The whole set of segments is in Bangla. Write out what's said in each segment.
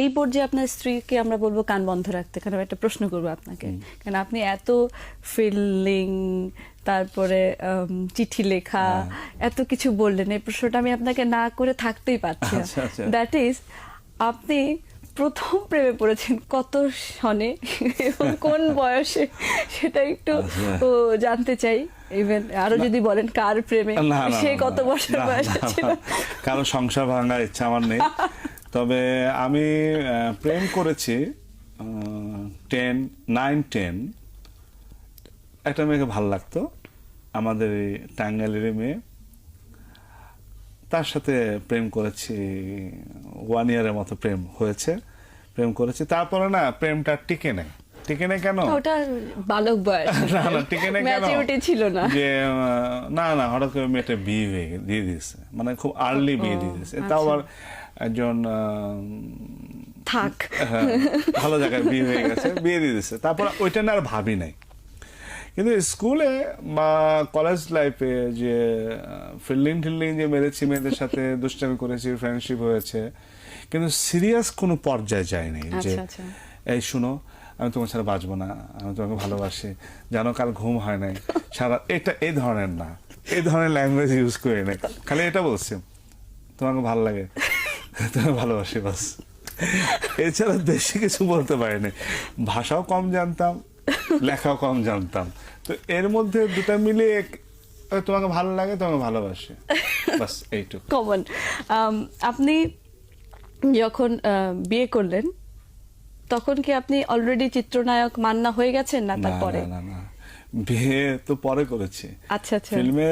এই পর্যায়ে আপনার স্ত্রীকে আমরা বলবো কান বন্ধ রাখতে, কারণ একটা প্রশ্ন করবো আপনাকে, কারণ আপনি এত ফিলিং, তারপরে চিঠি লেখা, এত কিছু বললেন, এই প্রশ্নটা আমি আপনাকে না করে থাকতেই পারছি না। দ্যাট ইজ, আপনি প্রথম প্রেমে পড়েছেন কত সনে এবং কোন বয়সে, সেটা একটু জানতে চাই। ইভেন আরো যদি বলেন কার প্রেমে, সে কত বছর বয়সে ছিল? কারো সংসার ভাঙার ইচ্ছা আমার নেই, তবে আমি প্রেম করেছি 9-10। একটা মেয়েকে ভালো লাগতো, আমাদের এই টাঙ্গাইলের মেয়ে। তার সাথে প্রেম করেছি, 1 ইয়ারের মতো প্রেম হয়েছে, প্রেম করেছি। তারপরে না প্রেমটা টিকে নেই। টিকে নেই কেন? ওটা বালক বয়স, না টিকে নেই কেন? ম্যাচুরিটি ছিল না। যে না হঠাৎ করে মেয়েটা বিয়ে দিয়ে দিয়েছে, মানে খুব আর্লি বিয়ে দিয়ে দিয়েছে। তাও আবার একজন থাক ভালো জায়গায় বিয়ে হয়ে গেছে, বিয়ে দিয়ে দিয়েছে। তারপর ওইটা না আর ভাবি নাই। কিন্তু স্কুলে বা কলেজ লাইফে যে ফিল্ডিং যে মেরেছি, মেয়েদের সাথে দুষ্টামি করেছি, ফ্রেন্ডশিপ হয়েছে, কিন্তু সিরিয়াস কোনো পর্যায়ে যায়নি। যে এই শুনো, আমি তোমার ছাড়া বাঁচবো না, আমি তোমাকে ভালোবাসি, জানো কাল ঘুম হয় নাই সারা, এটা এই ধরনের না, এই ধরনের ল্যাঙ্গুয়েজ ইউজ করে নাই। খালি এটা বলছি, তোমাকে ভালো লাগে, তোমাকে ভালোবাসি, বাস। এছাড়া বেশি কিছু বলতে পারিনি। ভাষাও কম জানতাম, লেখাও কম জানতাম। তো এর মধ্যে দুটা মিলিয়ে তোমাকে ভালো লাগে, তোমাকে ভালোবাসে, বাস এইটুকু। কমন। আপনি যখন বিয়ে করলেন, তখন কি আপনি অলরেডি চিত্রনায়ক মান্না হয়ে গেছেন, না তারপরে? না, বিয়ে তো পরে করেছি। আচ্ছা আচ্ছা। ফিল্মে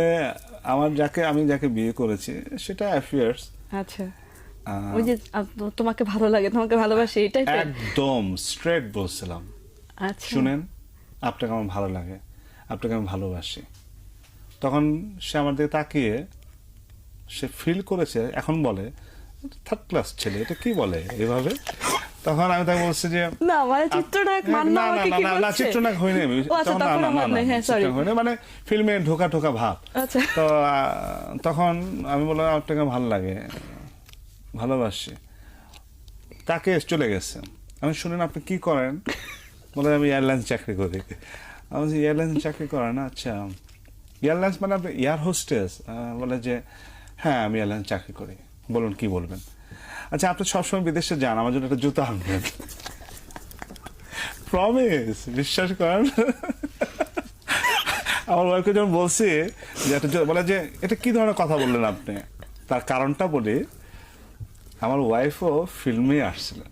আমি যাকে বিয়ে করেছি সেটা অ্যাফেয়ার্স। আচ্ছা, ওই যে তোমাকে ভালো লাগে, তোমাকে ভালোবাসে, এটাই একদম স্ট্রেট বলছিলাম। আচ্ছা, শুনেন, আপনাকে আমার ভালো লাগে, আপনাকে আমি ভালোবাসি। তখন সে আমার দিকে তাকিয়ে সে ফিল করেছে, এখন বলে থার্ড ক্লাস ছেলে, এটা কি বলে এভাবে। তখন আমি তাকে বলছি যে না, মানে চিত্রনায়ক মান্না আমাকে কি বলছে? না, চিত্রনায়ক হইনি আমি। হয়নি, মানে ফিল্মে ঢোকা ভাব। তো তখন আমি বললাম আপনাকে ভালো লাগে, ভালোবাসি। তাকে চলে গেছে। আমি শুনেন আপনি কি করেন? বলে আমি এয়ারলাইন্স চাকরি করি। আমি বলছি এয়ারলাইন্স চাকরি করেন? আচ্ছা, এয়ারলাইন্স মানে আপনি এয়ার হোস্টেস? বলে যে হ্যাঁ আমি এয়ারলাইন্স চাকরি করি। বলুন কি বলবেন? আচ্ছা, আপনি সবসময় বিদেশে যান, আমার জন্য একটা জুতো আনবেন। প্রমিস, বিশ্বাস করেন। আমার ওয়াইফকে যখন বলছি যে একটা বলে যে এটা কি ধরনের কথা বললেন আপনি, তার কারণটা বলি। আমার ওয়াইফও ফিল্মে আসছিলেন,